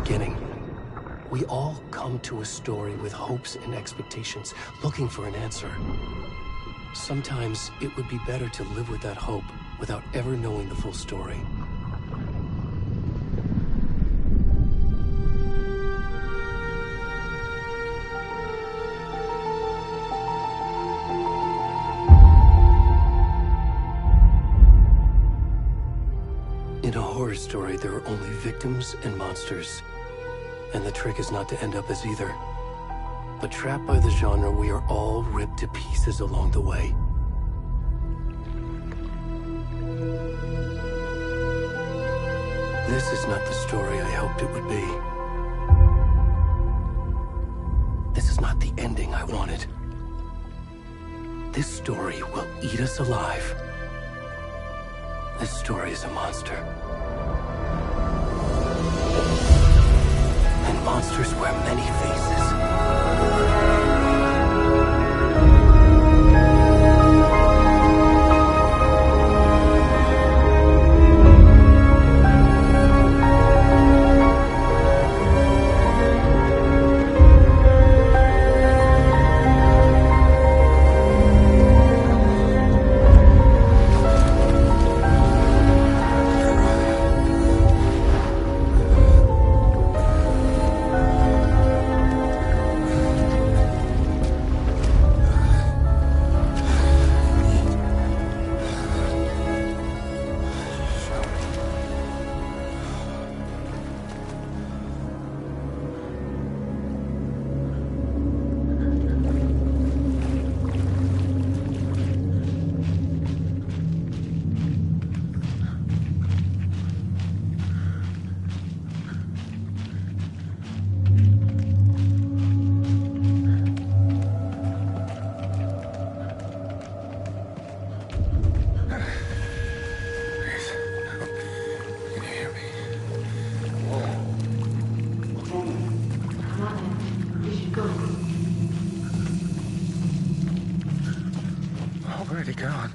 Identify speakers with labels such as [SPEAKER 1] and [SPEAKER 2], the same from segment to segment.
[SPEAKER 1] beginning. We all come to a story with hopes and expectations, looking for an answer. Sometimes it would be better to live with that hope without ever knowing the full story. In a horror story, there are only victims and monsters. And the trick is not to end up as either. But trapped by the genre, we are all ripped to pieces along the way. This is not the story I hoped it would be. This is not the ending I wanted. This story will eat us alive. This story is a monster. And monsters wear many faces.
[SPEAKER 2] Where'd he gone?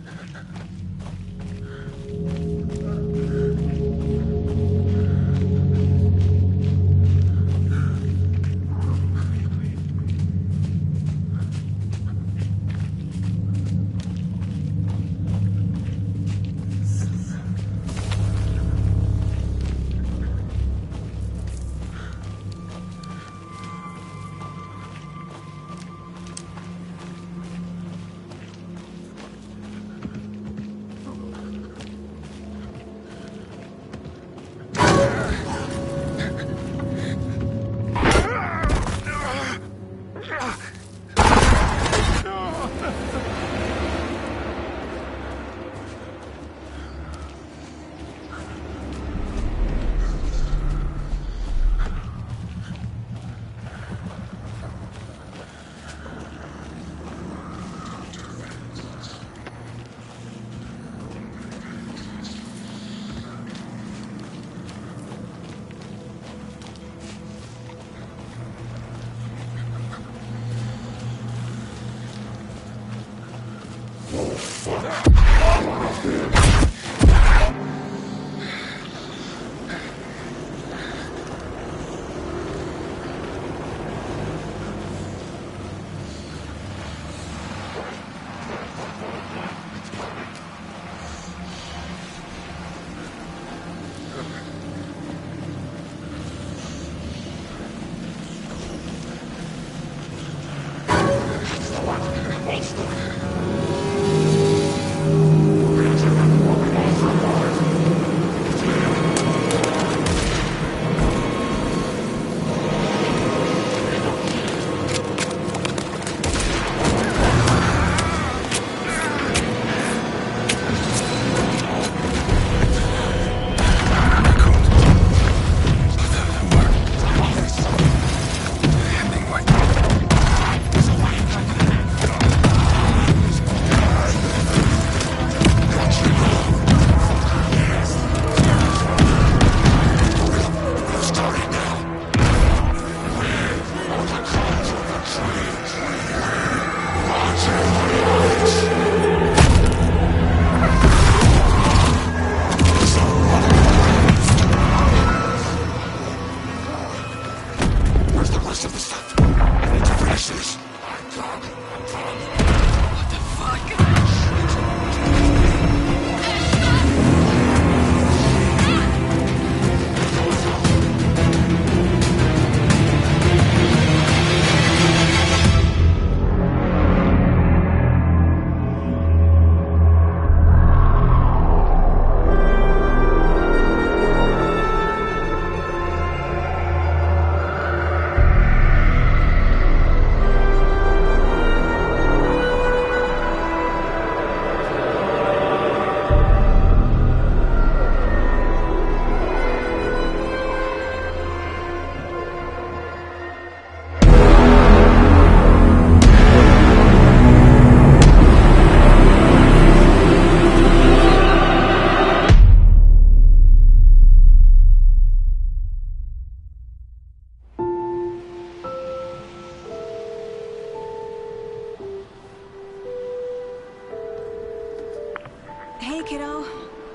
[SPEAKER 3] kiddo.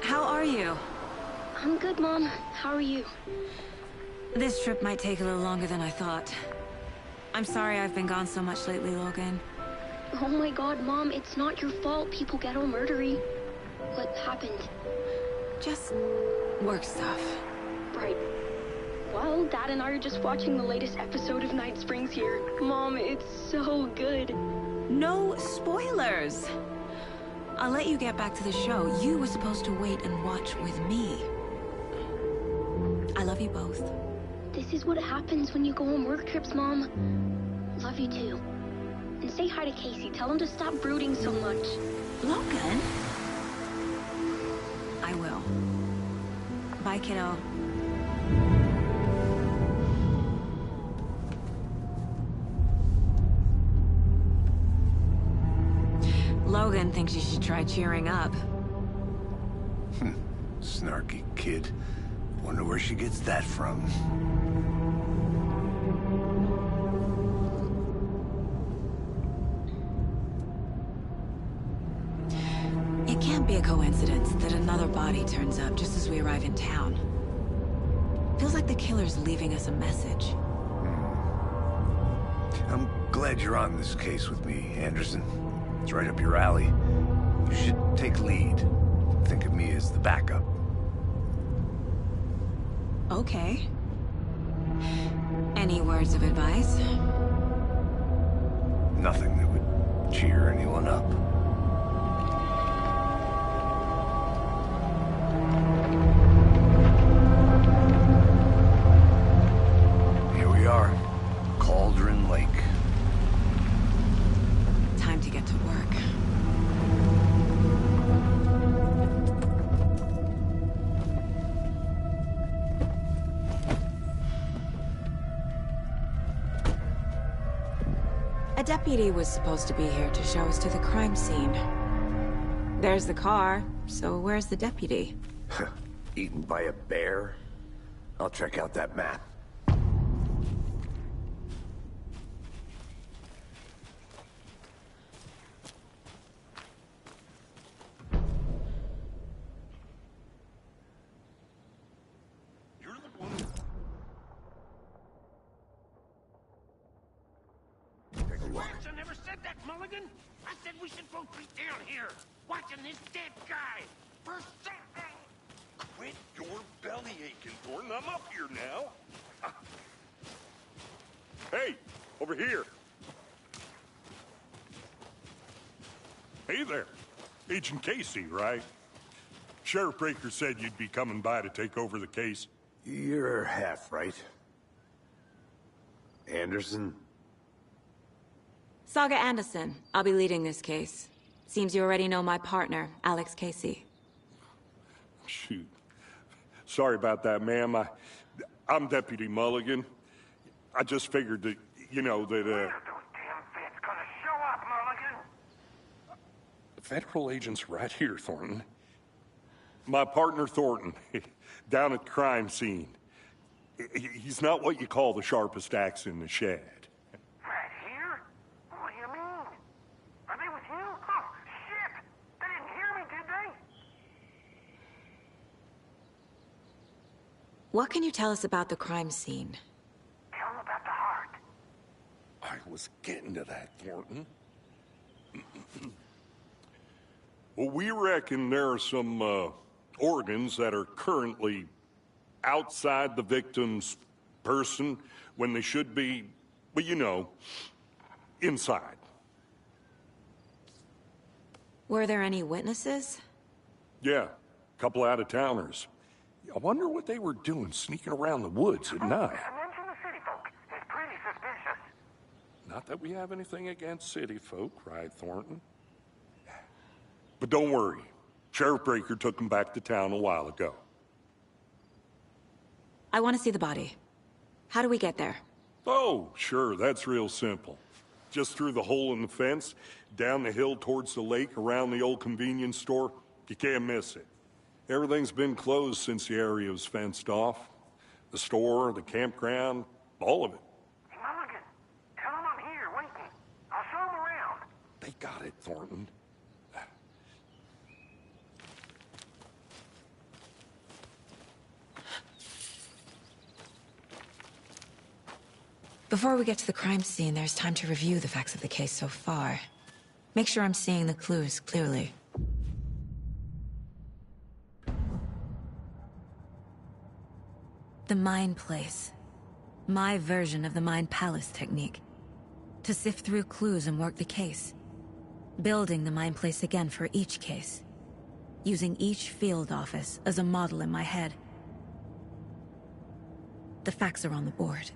[SPEAKER 3] How are you?
[SPEAKER 4] I'm good, Mom. How are you?
[SPEAKER 3] This trip might take a little longer than I thought. I'm sorry I've been gone so much lately, Logan.
[SPEAKER 4] Oh my god, Mom, it's not your fault people get all murdery. What happened?
[SPEAKER 3] Just work stuff.
[SPEAKER 4] Right. Well, Dad and I are just watching the latest episode of Night Springs here. Mom, it's so good.
[SPEAKER 3] No spoilers! I'll let you get back to the show. You were supposed to wait and watch with me. I love you both.
[SPEAKER 4] This is what happens when you go on work trips, Mom. Love you too. And say hi to Casey. Tell him to stop brooding so much.
[SPEAKER 3] Logan? I will. Bye, kiddo. Logan thinks you should try cheering up.
[SPEAKER 5] Snarky kid. Wonder where she gets that from.
[SPEAKER 3] It can't be a coincidence that another body turns up just as we arrive in town. Feels like the killer's leaving us a message.
[SPEAKER 5] I'm glad you're on this case with me, Anderson. It's right up your alley. You should take lead. Think of me as the backup.
[SPEAKER 3] Okay. Any words of advice?
[SPEAKER 5] Nothing that would cheer anyone up. Here we are. Cauldron Lake.
[SPEAKER 3] Time to get to work. A deputy was supposed to be here to show us to the crime scene. There's the car, so where's the deputy?
[SPEAKER 5] Eaten by a bear? I'll check out that map.
[SPEAKER 6] I never said that, Mulligan. I said we should both be down here, watching this dead guy. For something.
[SPEAKER 7] Quit your belly aching, Thornton. I'm up here now. Hey, over here. Hey there. Agent Casey, right? Sheriff Breaker said you'd be coming by to take over the case.
[SPEAKER 5] You're half right. Anderson?
[SPEAKER 3] Saga Anderson. I'll be leading this case. Seems you already know my partner, Alex Casey.
[SPEAKER 7] Shoot. Sorry about that, ma'am. I'm Deputy Mulligan. I just figured that, you know, that,
[SPEAKER 6] When are those damn vets gonna show up, Mulligan?
[SPEAKER 7] The federal agent's right here, Thornton. My partner, Thornton, down at the crime scene. He's not what you call the sharpest axe in the shed.
[SPEAKER 6] Right here? What do you mean? Are they with you? Oh, shit! They didn't hear me, did they?
[SPEAKER 3] What can you tell us about the crime scene?
[SPEAKER 6] Tell them about the heart.
[SPEAKER 7] I was getting to that, Thornton. Well, we reckon there are some, organs that are currently outside the victim's person when they should be, well, you know, inside.
[SPEAKER 3] Were there any witnesses?
[SPEAKER 7] Yeah, a couple out-of-towners. I wonder what they were doing sneaking around the woods at night.
[SPEAKER 6] Mention the city folk. It's pretty suspicious.
[SPEAKER 7] Not that we have anything against city folk, right, Thornton? But don't worry. Sheriff Breaker took them back to town a while ago.
[SPEAKER 3] I want to see the body. How do we get there?
[SPEAKER 7] Oh, sure, that's real simple. Just through the hole in the fence, down the hill towards the lake, around the old convenience store. You can't miss it. Everything's been closed since the area was fenced off. The store, the campground, all of it.
[SPEAKER 6] Hey, Mulligan, tell them I'm here waiting. I'll show them around.
[SPEAKER 7] They got it, Thornton.
[SPEAKER 3] Before we get to the crime scene, there's time to review the facts of the case so far. Make sure I'm seeing the clues clearly. The Mind Place. My version of the Mind Palace technique. To sift through clues and work the case. Building the Mind Place again for each case. Using each field office as a model in my head. The facts are on the board.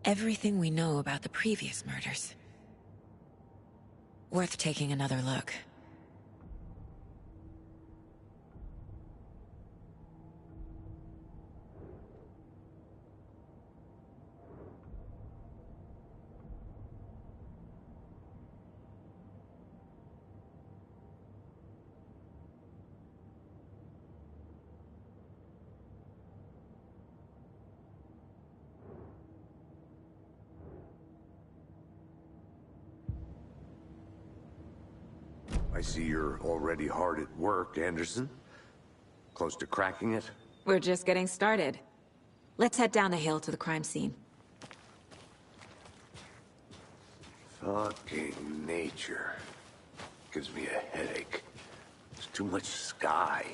[SPEAKER 3] Everything we know about the previous murders. Worth taking another look.
[SPEAKER 5] I see you're already hard at work, Anderson. Close to cracking it?
[SPEAKER 3] We're just getting started. Let's head down the hill to the crime scene.
[SPEAKER 5] Fucking nature. Gives me a headache. There's too much sky.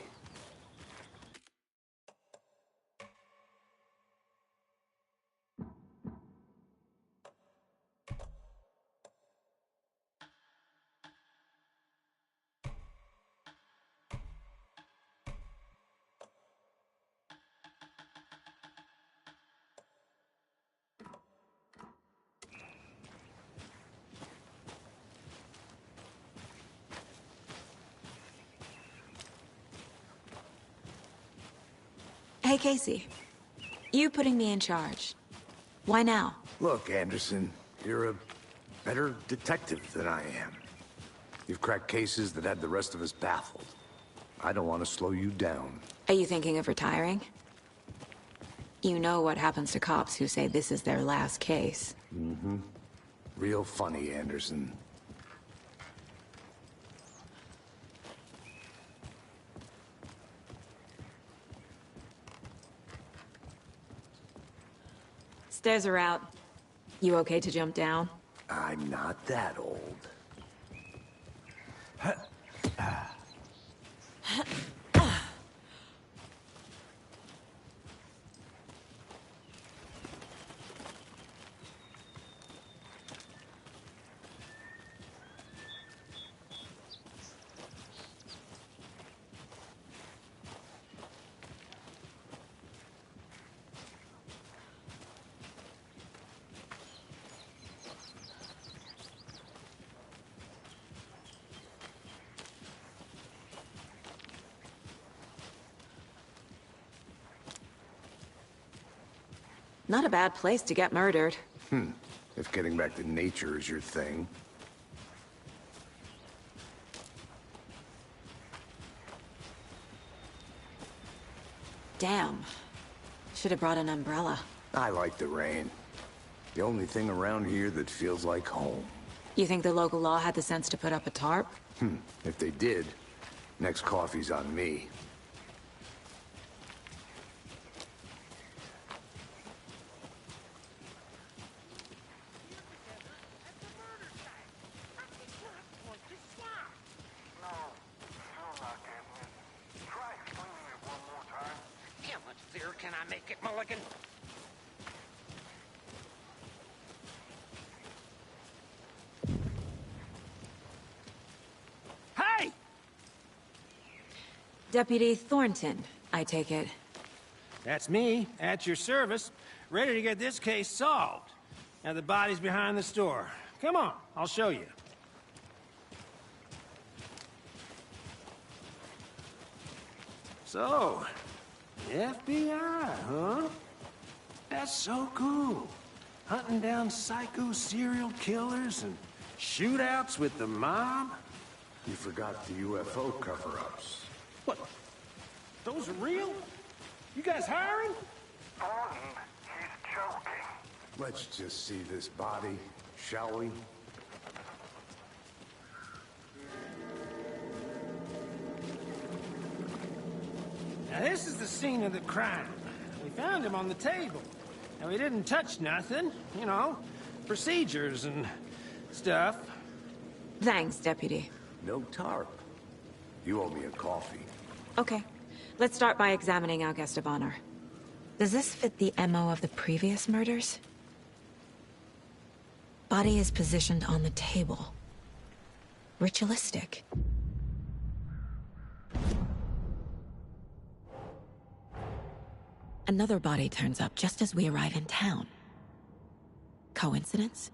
[SPEAKER 3] Hey, Casey. You putting me in charge. Why now?
[SPEAKER 5] Look, Anderson, you're a better detective than I am. You've cracked cases that had the rest of us baffled. I don't want to slow you down.
[SPEAKER 3] Are you thinking of retiring? You know what happens to cops who say this is their last case.
[SPEAKER 5] Mm-hmm. Real funny, Anderson.
[SPEAKER 3] Stairs are out. You okay to jump down?
[SPEAKER 5] I'm not that old.
[SPEAKER 3] Not a bad place to get murdered.
[SPEAKER 5] If getting back to nature is your thing.
[SPEAKER 3] Damn. Should have brought an umbrella.
[SPEAKER 5] I like the rain. The only thing around here that feels like home.
[SPEAKER 3] You think the local law had the sense to put up a tarp?
[SPEAKER 5] If they did, next coffee's on me.
[SPEAKER 6] Can I make it, Mulligan? Hey!
[SPEAKER 3] Deputy Thornton, I take it.
[SPEAKER 6] That's me, at your service, ready to get this case solved. Now the body's behind the store. Come on, I'll show you. So, FBI, huh? That's so cool. Hunting down psycho serial killers and shootouts with the mob?
[SPEAKER 5] You forgot the UFO cover-ups.
[SPEAKER 6] What? Those are real? You guys hiring?
[SPEAKER 8] Thornton, he's joking.
[SPEAKER 5] Let's just see this body, shall we?
[SPEAKER 6] Now this is the scene of the crime. We found him on the table. Now, we didn't touch nothing, you know, procedures and stuff.
[SPEAKER 3] Thanks, Deputy.
[SPEAKER 5] No tarp. You owe me a coffee.
[SPEAKER 3] Okay. Let's start by examining our guest of honor. Does this fit the MO of the previous murders? Body is positioned on the table. Ritualistic. Another body turns up just as we arrive in town. Coincidence?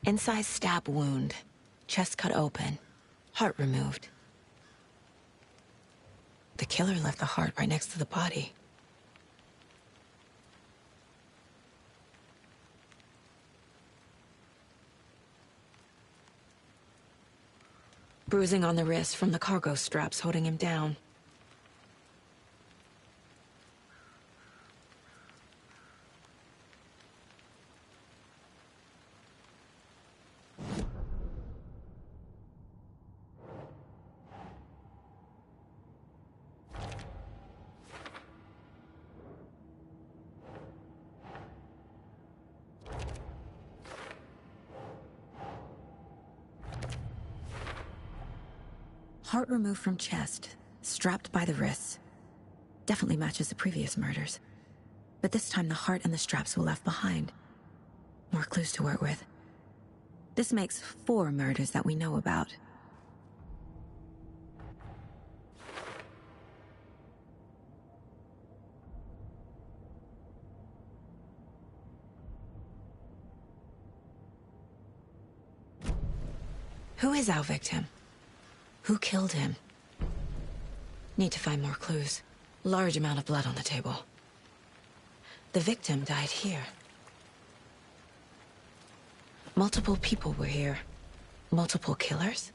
[SPEAKER 3] Incised stab wound. Chest cut open. Heart removed. The killer left the heart right next to the body. Bruising on the wrist from the cargo straps holding him down. Heart removed from chest, strapped by the wrists. Definitely matches the previous murders. But this time the heart and the straps were left behind. More clues to work with. This makes 4 murders that we know about. Who is our victim? Who killed him? Need to find more clues. Large amount of blood on the table. The victim died here. Multiple people were here. Multiple killers?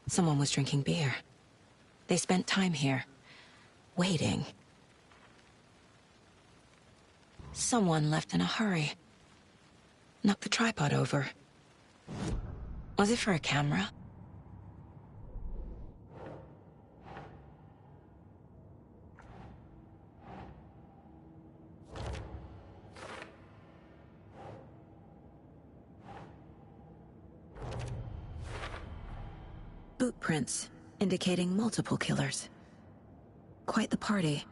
[SPEAKER 3] Someone was drinking beer. They spent time here, waiting. Someone left in a hurry. Knocked the tripod over. Was it for a camera? Boot prints, indicating multiple killers. Quite the party.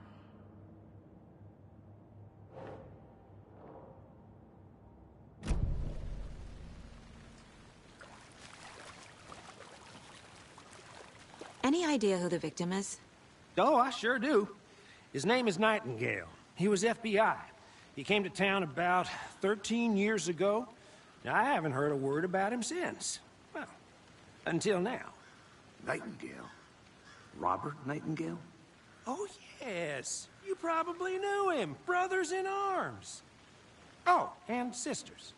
[SPEAKER 3] Any idea who the victim is?
[SPEAKER 6] Oh, I sure do. His name is Nightingale. He was FBI. He came to town about 13 years ago. Now, I haven't heard a word about him since. Well, until now.
[SPEAKER 5] Nightingale? Robert Nightingale?
[SPEAKER 6] Oh, yes. You probably knew him. Brothers in arms. Oh, and sisters.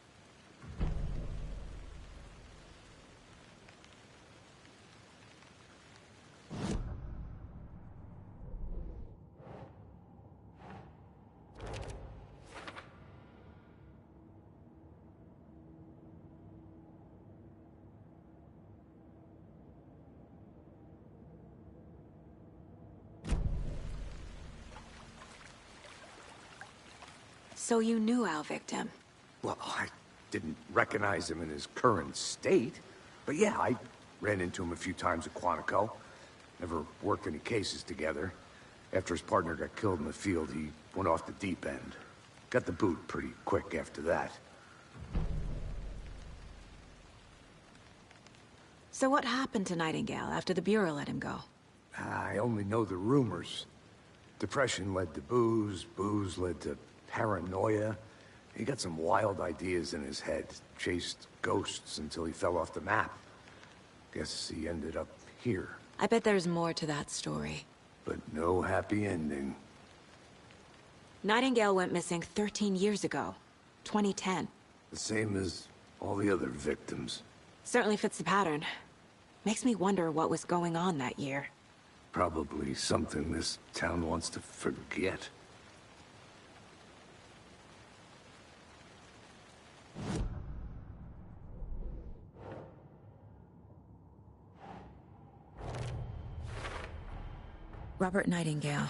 [SPEAKER 3] So you knew our victim?
[SPEAKER 5] Well, I didn't recognize him in his current state. But yeah, I ran into him a few times at Quantico. Never worked any cases together. After his partner got killed in the field, he went off the deep end. Got the boot pretty quick after that.
[SPEAKER 3] So what happened to Nightingale after the Bureau let him go?
[SPEAKER 5] I only know the rumors. Depression led to booze, booze led to paranoia. He got some wild ideas in his head, chased ghosts until he fell off the map. Guess he ended up here.
[SPEAKER 3] I bet there's more to that story.
[SPEAKER 5] But no happy ending.
[SPEAKER 3] Nightingale went missing 13 years ago, 2010.
[SPEAKER 5] The same as all the other victims.
[SPEAKER 9] Certainly fits the pattern. Makes me wonder what was going on that year.
[SPEAKER 5] Probably something this town wants to forget.
[SPEAKER 3] Robert Nightingale,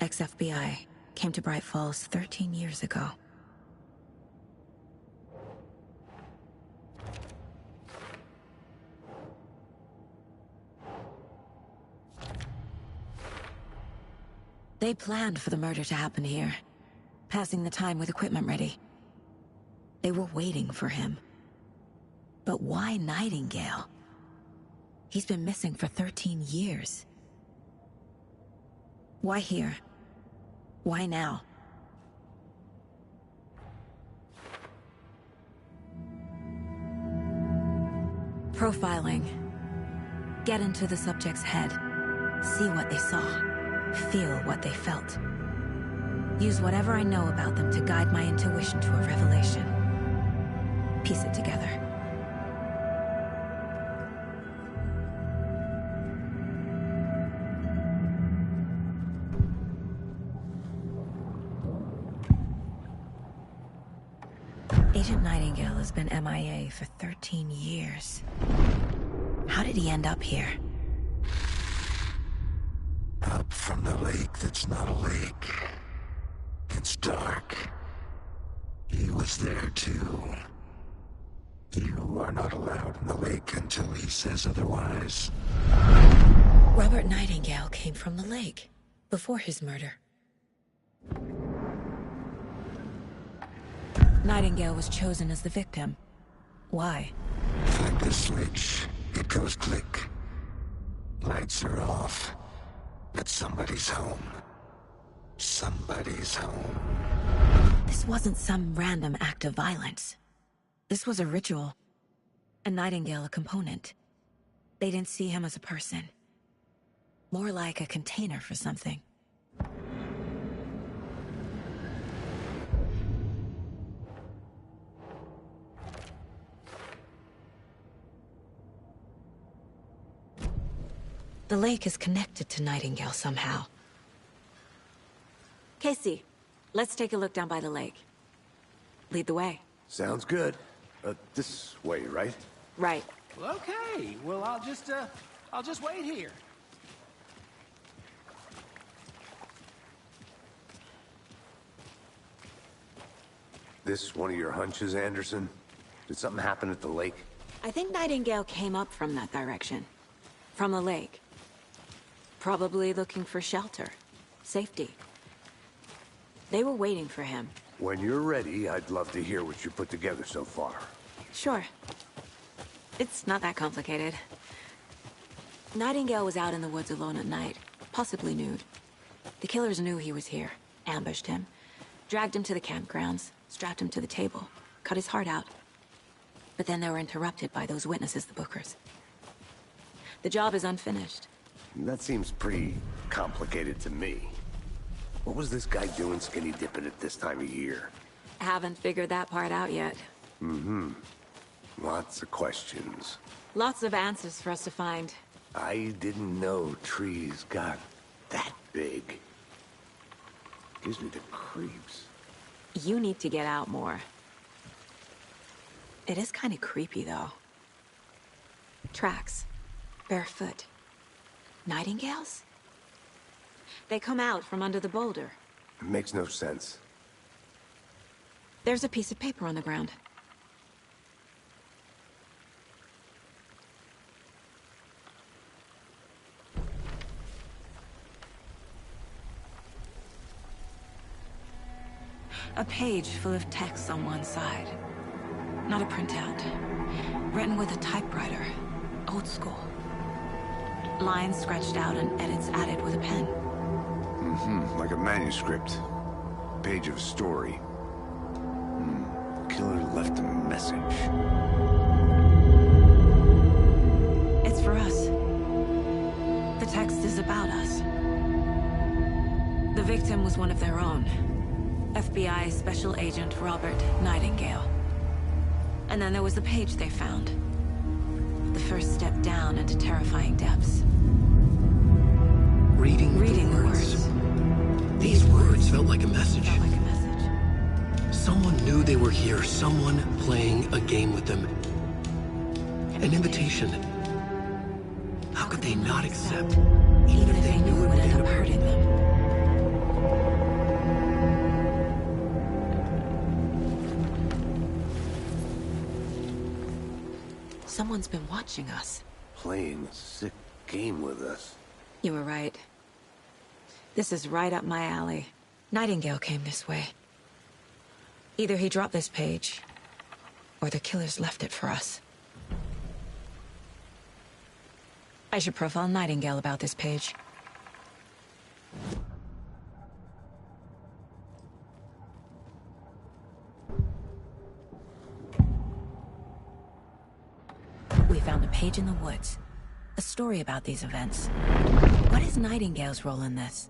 [SPEAKER 3] ex-FBI, came to Bright Falls 13 years ago. They planned for the murder to happen here, passing the time with equipment ready. They were waiting for him. But why Nightingale? He's been missing for 13 years. Why here? Why now? Profiling. Get into the subject's head. See what they saw. Feel what they felt. Use whatever I know about them to guide my intuition to a revelation. Piece it together. Agent Nightingale has been MIA for 13 years. How did he end up here?
[SPEAKER 10] Up from the lake that's not a lake. It's dark. He was there too. You are not allowed in the lake until he says otherwise.
[SPEAKER 3] Robert Nightingale came from the lake, before his murder. Nightingale was chosen as the victim. Why?
[SPEAKER 10] Flip the switch. It goes click. Lights are off. But somebody's home. Somebody's home.
[SPEAKER 3] This wasn't some random act of violence. This was a ritual. And Nightingale a component. They didn't see him as a person. More like a container for something. The lake is connected to Nightingale somehow. Casey, let's take a look down by the lake. Lead the way.
[SPEAKER 5] Sounds good. This way, right?
[SPEAKER 9] Right.
[SPEAKER 6] Well, okay. Well, I'll just wait here.
[SPEAKER 5] This one of your hunches, Anderson? Did something happen at the lake?
[SPEAKER 9] I think Nightingale came up from that direction. From the lake. Probably looking for shelter. Safety. They were waiting for him.
[SPEAKER 5] When you're ready, I'd love to hear what you put together so far.
[SPEAKER 9] Sure. It's not that complicated. Nightingale was out in the woods alone at night, possibly nude. The killers knew he was here, ambushed him, dragged him to the campgrounds, strapped him to the table, cut his heart out. But then they were interrupted by those witnesses, the Bookers. The job is unfinished.
[SPEAKER 5] That seems pretty complicated to me. What was this guy doing skinny dipping at this time of year?
[SPEAKER 9] Haven't figured that part out yet.
[SPEAKER 5] Mm-hmm. Lots of questions.
[SPEAKER 9] Lots of answers for us to find.
[SPEAKER 5] I didn't know trees got that big. Gives me the creeps.
[SPEAKER 9] You need to get out more. It is kind of creepy, though. Tracks. Barefoot. Nightingales? They come out from under the boulder.
[SPEAKER 5] It makes no sense.
[SPEAKER 9] There's a piece of paper on the ground. A page full of text on one side. Not a printout. Written with a typewriter. Old school. Lines scratched out and edits added with a pen.
[SPEAKER 5] Mm-hmm. Like a manuscript. Page of a story. Killer left a message.
[SPEAKER 3] It's for us. The text is about us. The victim was one of their own. FBI Special Agent Robert Nightingale.
[SPEAKER 9] And then there was the page they found. The first step down into terrifying depths.
[SPEAKER 1] Reading the words. These words felt like a message. Someone knew they were here, someone playing a game with them. An invitation. How could they not accept, even if they knew it would end up hurting them?
[SPEAKER 9] Someone's been watching us.
[SPEAKER 5] Playing a sick game with us.
[SPEAKER 9] You were right. This is right up my alley. Nightingale came this way. Either he dropped this page, or the killers left it for us. I should profile Nightingale about this page. We found a page in the woods. A story about these events. What is Nightingale's role in this?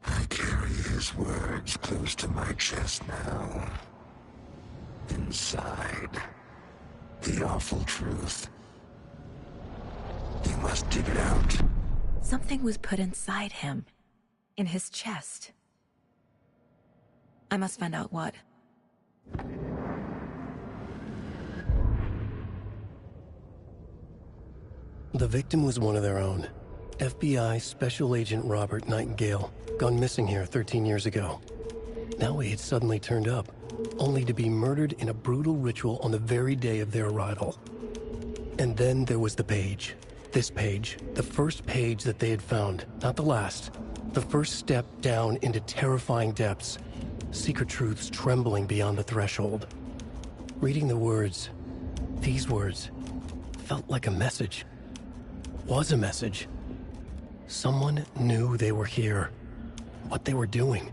[SPEAKER 10] I carry his words close to my chest now. Inside, the awful truth. You must dig it out.
[SPEAKER 9] Something was put inside him. In his chest. I must find out what.
[SPEAKER 1] The victim was one of their own. FBI Special Agent Robert Nightingale, gone missing here 13 years ago. Now he had suddenly turned up, only to be murdered in a brutal ritual on the very day of their arrival. And then there was the page. This page, the first page that they had found, not the last. The first step down into terrifying depths. Secret truths trembling beyond the threshold. Reading the words, these words, felt like a message. Was a message. Someone knew they were here. What they were doing.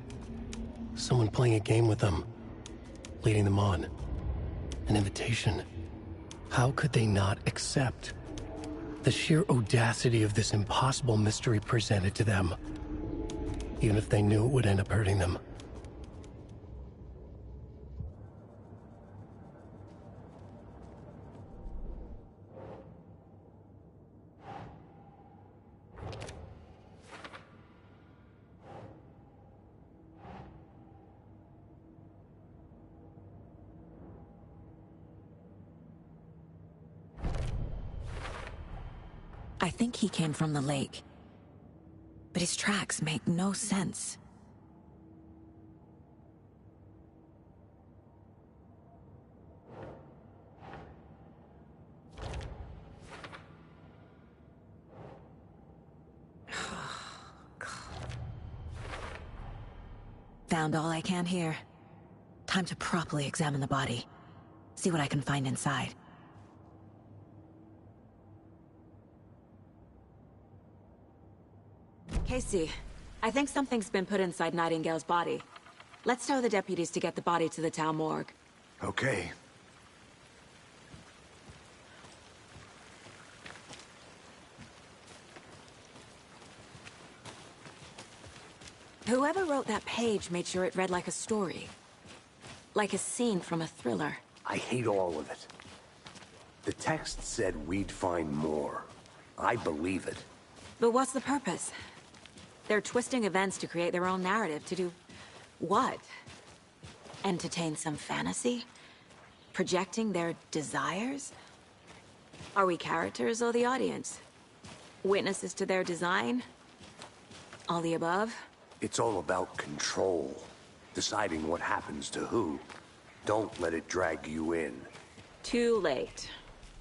[SPEAKER 1] Someone playing a game with them. Leading them on. An invitation. How could they not accept? The sheer audacity of this impossible mystery presented to them. Even if they knew it would end up hurting them.
[SPEAKER 9] I think he came from the lake. But his tracks make no sense. Found all I can here. Time to properly examine the body. See what I can find inside. Casey, I think something's been put inside Nightingale's body. Let's tell the deputies to get the body to the town morgue.
[SPEAKER 5] Okay.
[SPEAKER 9] Whoever wrote that page made sure it read like a story. Like a scene from a thriller.
[SPEAKER 5] I hate all of it. The text said we'd find more. I believe it.
[SPEAKER 9] But what's the purpose? They're twisting events to create their own narrative. To do what? Entertain some fantasy? Projecting their desires? Are we characters or the audience? Witnesses to their design? All the above?
[SPEAKER 5] It's all about control. Deciding what happens to who. Don't let it drag you in.
[SPEAKER 9] Too late.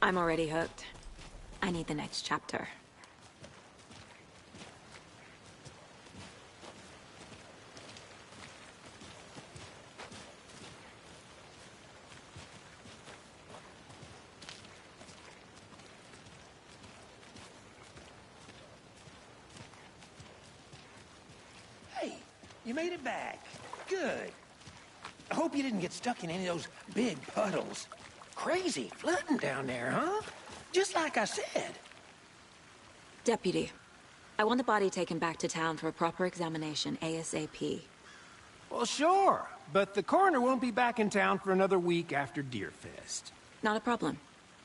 [SPEAKER 9] I'm already hooked. I need the next chapter.
[SPEAKER 6] Hey, you made it back. Good. I hope you didn't get stuck in any of those big puddles. Crazy flooding down there, huh? Just like I said.
[SPEAKER 9] Deputy, I want the body taken back to town for a proper examination, ASAP.
[SPEAKER 6] Well, sure. But the coroner won't be back in town for another week after Deerfest.
[SPEAKER 9] Not a problem.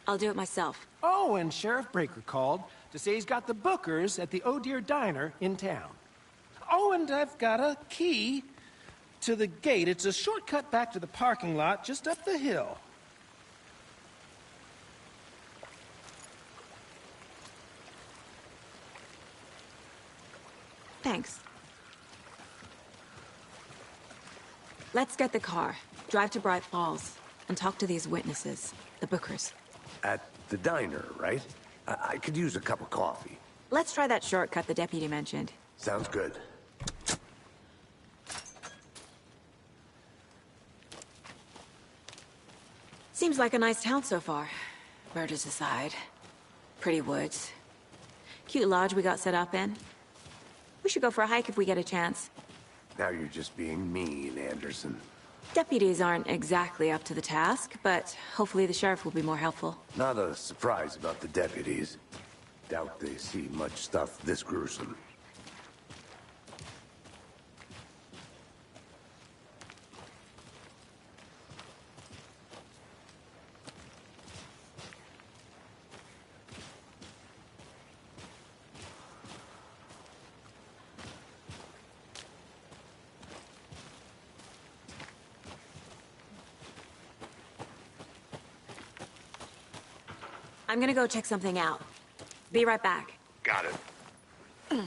[SPEAKER 9] I'll do it myself.
[SPEAKER 6] Oh, and Sheriff Breaker called to say he's got the Bookers at the Oh Dear Diner in town. Oh, and I've got a key to the gate. It's a shortcut back to the parking lot just up the hill.
[SPEAKER 9] Thanks. Let's get the car, drive to Bright Falls, and talk to these witnesses, the Bookers.
[SPEAKER 5] At the diner, right? I could use a cup of coffee.
[SPEAKER 9] Let's try that shortcut the deputy mentioned.
[SPEAKER 5] Sounds good.
[SPEAKER 9] Seems like a nice town so far. Murders aside. Pretty woods. Cute lodge we got set up in. We should go for a hike if we get a chance.
[SPEAKER 5] Now you're just being mean, Anderson.
[SPEAKER 9] Deputies aren't exactly up to the task, but hopefully the sheriff will be more helpful.
[SPEAKER 5] Not a surprise about the deputies. Doubt they see much stuff this gruesome.
[SPEAKER 9] I'm gonna go check something out. Be right back.
[SPEAKER 5] Got it.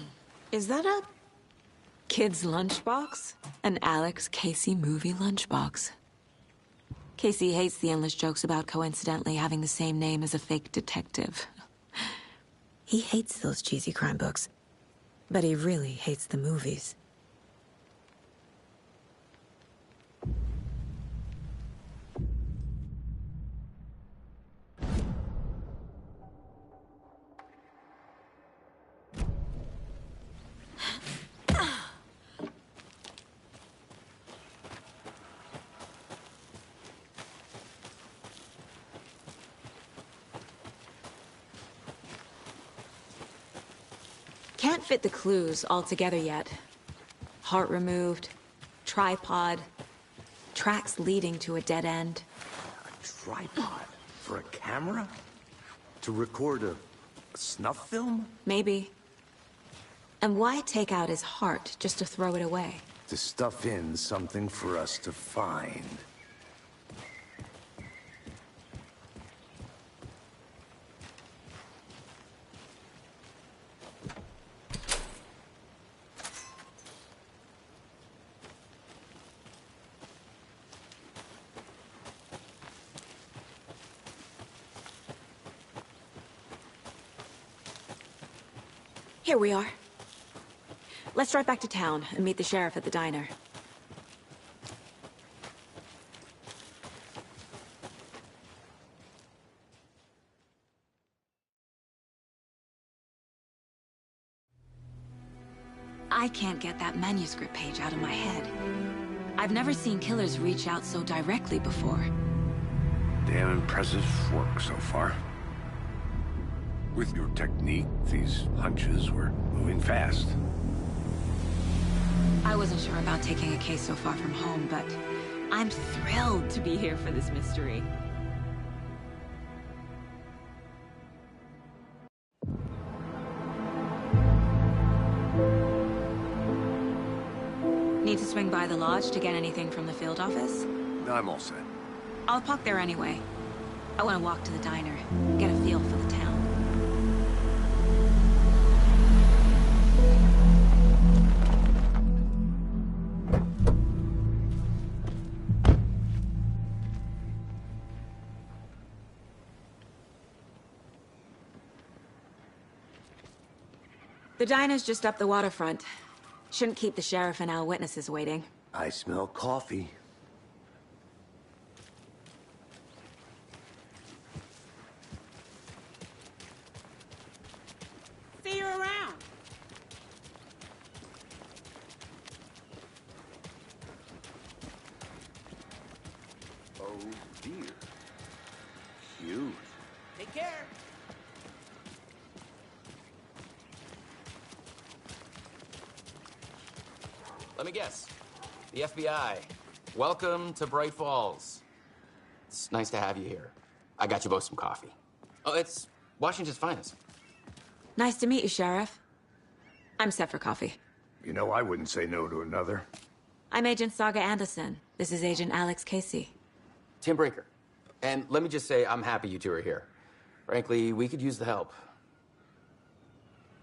[SPEAKER 9] Is that a kid's lunchbox? An Alex Casey movie lunchbox. Casey hates the endless jokes about coincidentally having the same name as a fake detective. He hates those cheesy crime books, but he really hates the movies. Can't fit the clues all together yet. Heart removed, tripod, tracks leading to a dead end.
[SPEAKER 5] A tripod? For a camera? To record a snuff film?
[SPEAKER 9] Maybe. And why take out his heart just to throw it away?
[SPEAKER 5] To stuff in something for us to find.
[SPEAKER 9] Here we are. Let's drive back to town and meet the sheriff at the diner. I can't get that manuscript page out of my head. I've never seen killers reach out so directly before.
[SPEAKER 5] Damn impressive work so far. With your technique, these hunches were moving fast.
[SPEAKER 9] I wasn't sure about taking a case so far from home, but I'm thrilled to be here for this mystery. Need to swing by the lodge to get anything from the field office?
[SPEAKER 5] I'm all set.
[SPEAKER 9] I'll park there anyway. I want to walk to the diner, get a feel for the town. The diner's just up the waterfront. Shouldn't keep the sheriff and our witnesses waiting.
[SPEAKER 5] I smell coffee.
[SPEAKER 9] See you around.
[SPEAKER 5] Oh dear. Cute.
[SPEAKER 6] Take care.
[SPEAKER 11] Let me guess. The FBI. Welcome to Bright Falls. It's nice to have you here. I got you both some coffee. Oh, it's Washington's finest.
[SPEAKER 9] Nice to meet you, Sheriff. I'm set for coffee.
[SPEAKER 5] You know, I wouldn't say no to another.
[SPEAKER 9] I'm Agent Saga Anderson. This is Agent Alex Casey.
[SPEAKER 11] Tim Breaker. And let me just say, I'm happy you two are here. Frankly, we could use the help.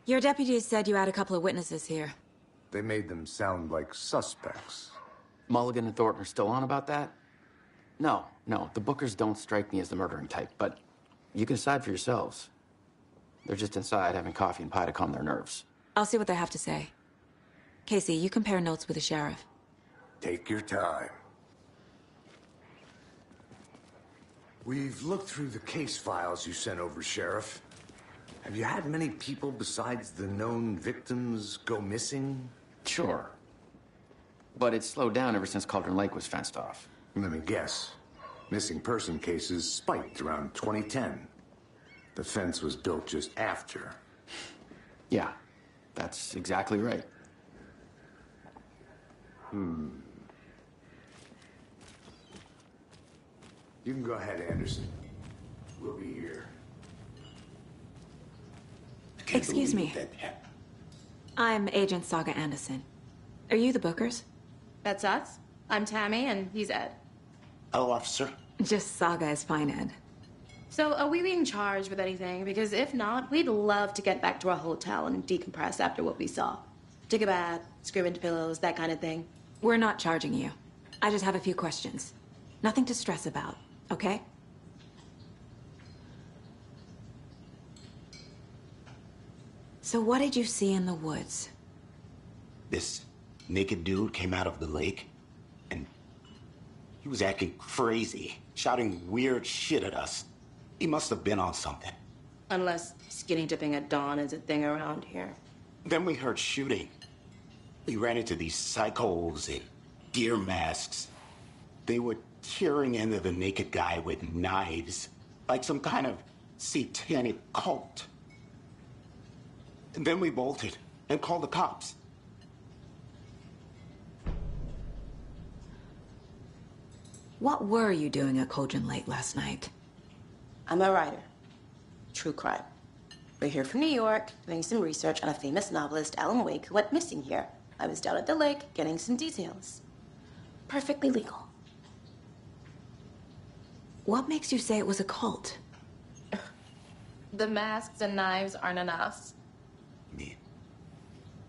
[SPEAKER 9] Your deputies said you had a couple of witnesses here.
[SPEAKER 5] They made them sound like suspects.
[SPEAKER 11] Mulligan and Thornton are still on about that? No, the Bookers don't strike me as the murdering type, but you can decide for yourselves. They're just inside having coffee and pie to calm their nerves.
[SPEAKER 9] I'll see what they have to say. Casey, you compare notes with the sheriff.
[SPEAKER 5] Take your time. We've looked through the case files you sent over, Sheriff. Have you had many people besides the known victims go missing?
[SPEAKER 11] Sure. But it's slowed down ever since Cauldron Lake was fenced off.
[SPEAKER 5] Let me guess. Missing person cases spiked around 2010. The fence was built just after.
[SPEAKER 11] Yeah, that's exactly right.
[SPEAKER 5] You can go ahead, Anderson. We'll be here.
[SPEAKER 9] Excuse me. I'm Agent Saga Anderson. Are you the Bookers?
[SPEAKER 12] That's us. I'm Tammy, and he's Ed.
[SPEAKER 10] Hello, officer.
[SPEAKER 9] Just Saga is fine, Ed.
[SPEAKER 12] So, are we being charged with anything? Because if not, we'd love to get back to our hotel and decompress after what we saw. Take a bath, scream into pillows, that kind of thing.
[SPEAKER 9] We're not charging you. I just have a few questions. Nothing to stress about, okay? So what did you see in the woods?
[SPEAKER 10] This naked dude came out of the lake, and he was acting crazy, shouting weird shit at us. He must have been on something.
[SPEAKER 12] Unless skinny dipping at dawn is a thing around here.
[SPEAKER 10] Then we heard shooting. We ran into these psychos in deer masks. They were tearing into the naked guy with knives, like some kind of satanic cult. And then we bolted and called the cops.
[SPEAKER 9] What were you doing at Cauldron Lake last night?
[SPEAKER 12] I'm a writer. True crime. We're here from New York, doing some research on a famous novelist, Alan Wake, who went missing here. I was down at the lake, getting some details. Perfectly legal.
[SPEAKER 9] What makes you say it was a cult?
[SPEAKER 12] The masks and knives aren't enough.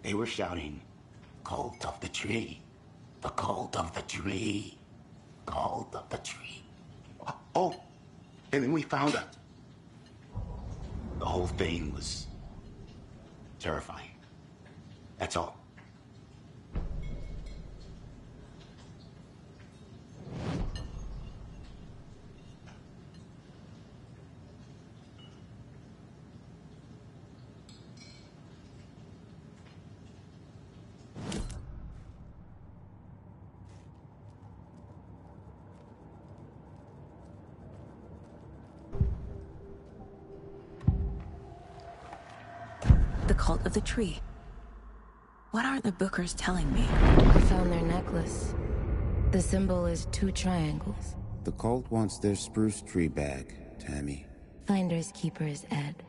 [SPEAKER 10] They were shouting, "Cult of the tree, the cult of the tree, cult of the tree." Oh, and then we found it. The whole thing was terrifying. That's all.
[SPEAKER 9] The cult of the tree. What aren't the Bookers telling me?
[SPEAKER 13] I found their necklace. The symbol is 2 triangles.
[SPEAKER 14] The cult wants their spruce tree back, Tammy.
[SPEAKER 13] Finders keepers, Ed.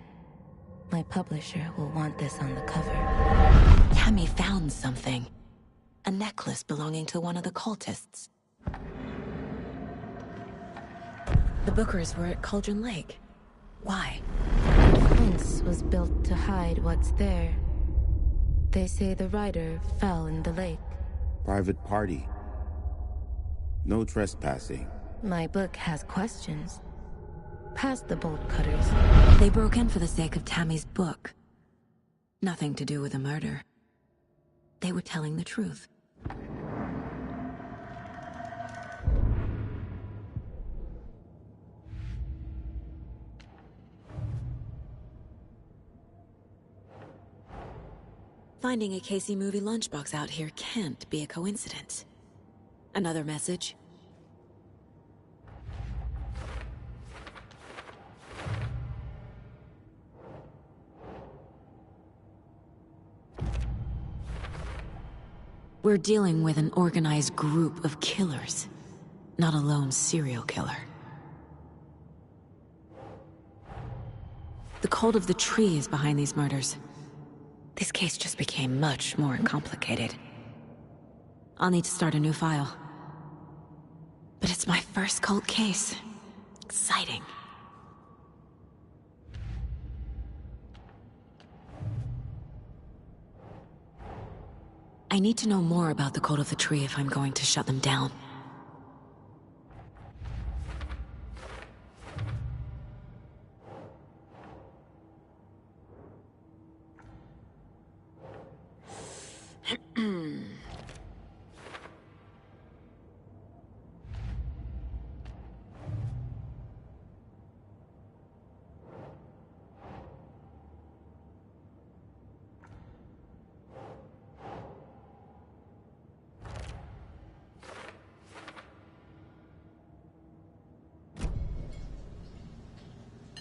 [SPEAKER 13] My publisher will want this on the cover.
[SPEAKER 9] Tammy found something. A necklace belonging to one of the cultists. The Bookers were at Cauldron Lake. Why?
[SPEAKER 13] The fence was built to hide what's there. They say the rider fell in the lake.
[SPEAKER 14] Private party. No trespassing.
[SPEAKER 13] My book has questions. Past the bolt cutters.
[SPEAKER 9] They broke in for the sake of Tammy's book. Nothing to do with a murder. They were telling the truth. Finding a Casey movie lunchbox out here can't be a coincidence. Another message? We're dealing with an organized group of killers, not a lone serial killer.
[SPEAKER 3] The cult of the tree is behind these murders. This case just became much more complicated. I'll need to start a new file. But it's my first cult case. Exciting. I need to know more about the cult of the tree if I'm going to shut them down.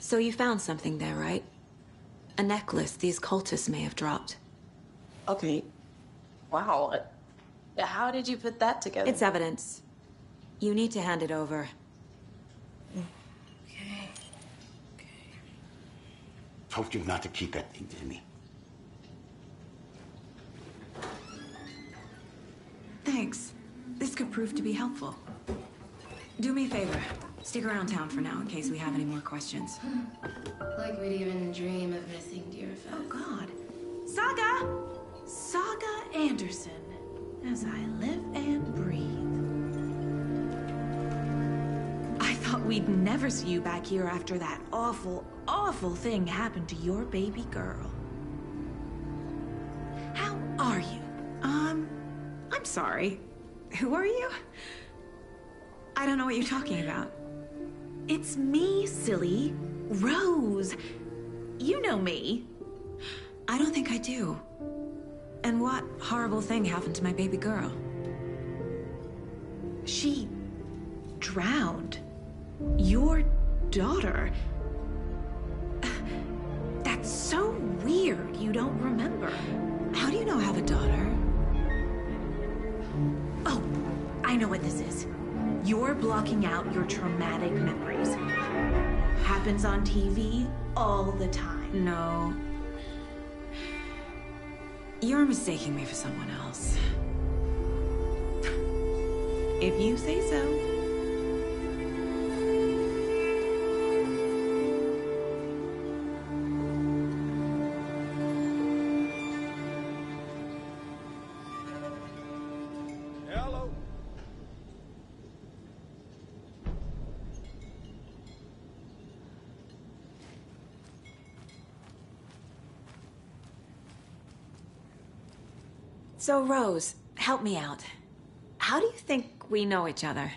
[SPEAKER 3] So you found something there, right? A necklace these cultists may have dropped.
[SPEAKER 12] Okay. Wow. How did you put that together?
[SPEAKER 3] It's evidence. You need to hand it over.
[SPEAKER 12] Okay.
[SPEAKER 10] Told you not to keep that thing to me.
[SPEAKER 3] Thanks. This could prove to be helpful. Do me a favor. Stick around town for now in case we have any more questions.
[SPEAKER 15] Like we'd even dream of missing Deerfest.
[SPEAKER 16] Oh, God. Saga Anderson. As I live and breathe. I thought we'd never see you back here after that awful, awful thing happened to your baby girl. How are you? I'm sorry. Who are you? I don't know what you're talking about. It's me, silly. Rose. You know me.
[SPEAKER 3] I don't think I do. And what horrible thing happened to my baby girl?
[SPEAKER 16] She drowned. Your daughter. That's so weird you don't remember.
[SPEAKER 3] How do you know I have a daughter?
[SPEAKER 16] Oh, I know what this is. You're blocking out your traumatic memories. Happens on TV all the time.
[SPEAKER 3] No. You're mistaking me for someone else.
[SPEAKER 16] If you say so.
[SPEAKER 6] Hello.
[SPEAKER 3] So, Rose, help me out. How do you think we know each other?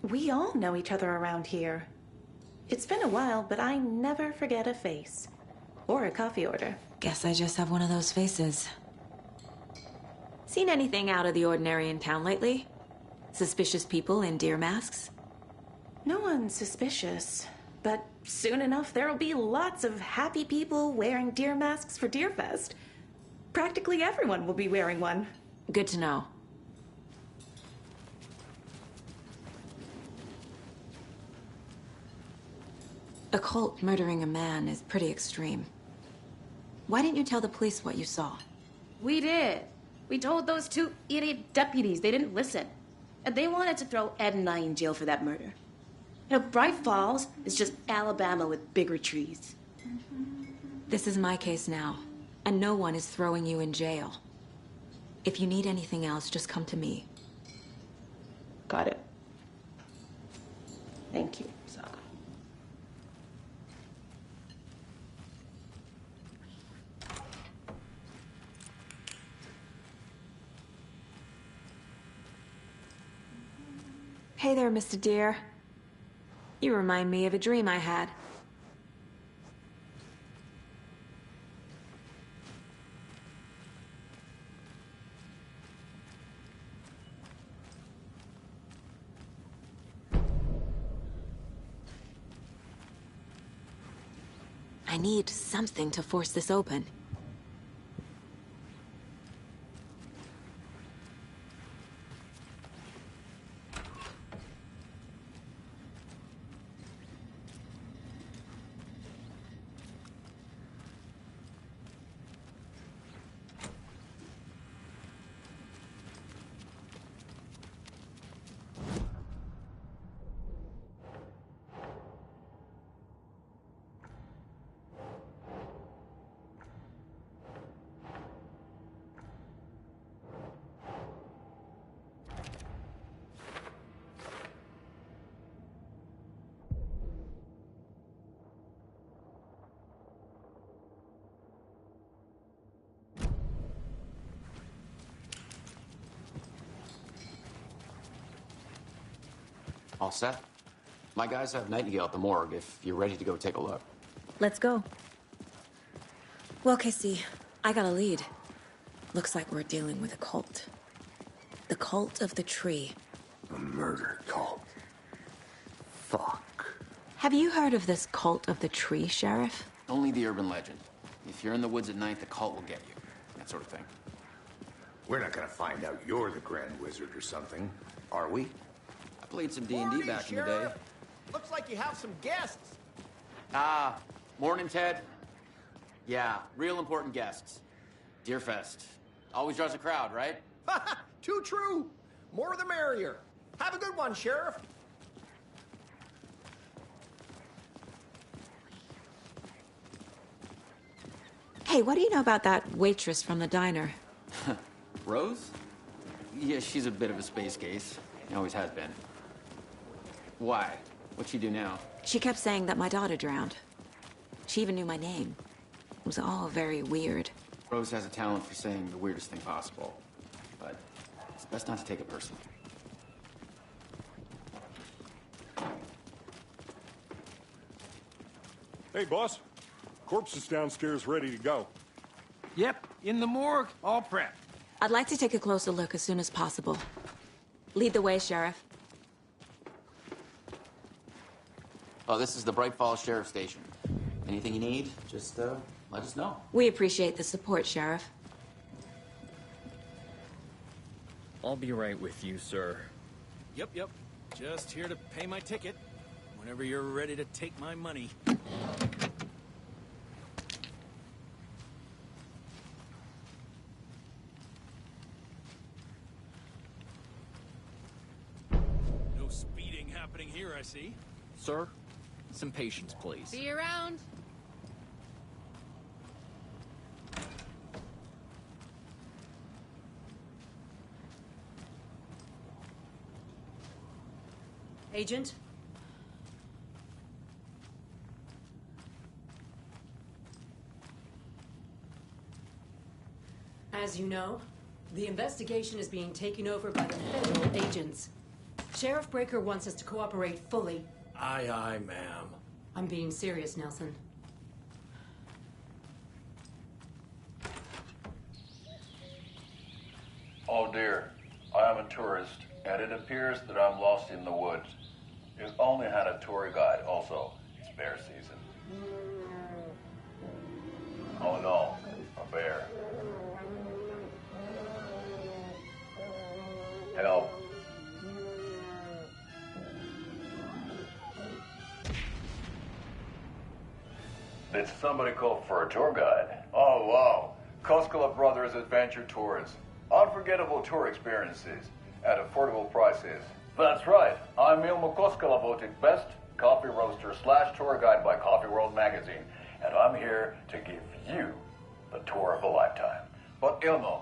[SPEAKER 16] We all know each other around here. It's been a while, but I never forget a face. Or a coffee order.
[SPEAKER 3] Guess I just have one of those faces. Seen anything out of the ordinary in town lately? Suspicious people in deer masks?
[SPEAKER 16] No one's suspicious. But soon enough, there'll be lots of happy people wearing deer masks for Deerfest. Practically everyone will be wearing one.
[SPEAKER 3] Good to know. A cult murdering a man is pretty extreme. Why didn't you tell the police what you saw?
[SPEAKER 12] We did. We told those two idiot deputies. They didn't listen. And they wanted to throw Ed and I in jail for that murder. You know, Bright Falls is just Alabama with bigger trees.
[SPEAKER 3] This is my case now, and no one is throwing you in jail. If you need anything else, just come to me.
[SPEAKER 12] Got it. Thank you, Saga.
[SPEAKER 3] Hey there, Mr. Deer. You remind me of a dream I had. I need something to force this open.
[SPEAKER 11] All set? My guys have Nightingale at the morgue if you're ready to go take a look.
[SPEAKER 3] Let's go. Well, Casey, I got a lead. Looks like we're dealing with a cult. The cult of the tree.
[SPEAKER 5] A murder cult. Fuck.
[SPEAKER 3] Have you heard of this cult of the tree, Sheriff?
[SPEAKER 11] Only the urban legend. If you're in the woods at night, the cult will get you. That sort of thing.
[SPEAKER 5] We're not gonna find out you're the Grand Wizard or something, are we?
[SPEAKER 11] I played some D&D back in the day.
[SPEAKER 17] Looks like you have some guests.
[SPEAKER 11] Ah, morning, Ted. Yeah, real important guests. Deerfest. Always draws a crowd, right?
[SPEAKER 17] Too true. More the merrier. Have a good one, Sheriff.
[SPEAKER 3] Hey, what do you know about that waitress from the diner?
[SPEAKER 11] Rose? Yeah, she's a bit of a space case. Always has been. Why? What'd she do now?
[SPEAKER 3] She kept saying that my daughter drowned. She even knew my name. It was all very weird.
[SPEAKER 11] Rose has a talent for saying the weirdest thing possible. But it's best not to take it personally.
[SPEAKER 7] Hey, boss. Corpse is downstairs ready to go.
[SPEAKER 6] Yep, in the morgue, all prepped.
[SPEAKER 3] I'd like to take a closer look as soon as possible. Lead the way, Sheriff.
[SPEAKER 11] Oh, this is the Bright Falls Sheriff Station. Anything you need, just let us know.
[SPEAKER 3] We appreciate the support, Sheriff.
[SPEAKER 18] I'll be right with you, sir.
[SPEAKER 19] Yep. Just here to pay my ticket. Whenever you're ready to take my money. No speeding happening here, I see.
[SPEAKER 18] Sir, some patience, please.
[SPEAKER 15] See you around.
[SPEAKER 20] Agent? As you know, the investigation is being taken over by the federal agents. Sheriff Breaker wants us to cooperate fully.
[SPEAKER 19] Aye, ma'am.
[SPEAKER 20] I'm being serious, Nelson.
[SPEAKER 21] Oh dear, I am a tourist, and it appears that I'm lost in the woods. You've only had a tour guide, also. It's bear season. Oh no, a bear. Help. Did somebody call for a tour guide? Oh wow, Koskela Brothers Adventure Tours. Unforgettable tour experiences at affordable prices. That's right. I'm Ilmo Koskela, voted best coffee roaster / tour guide by Coffee World magazine, and I'm here to give you the tour of a lifetime. But Ilmo,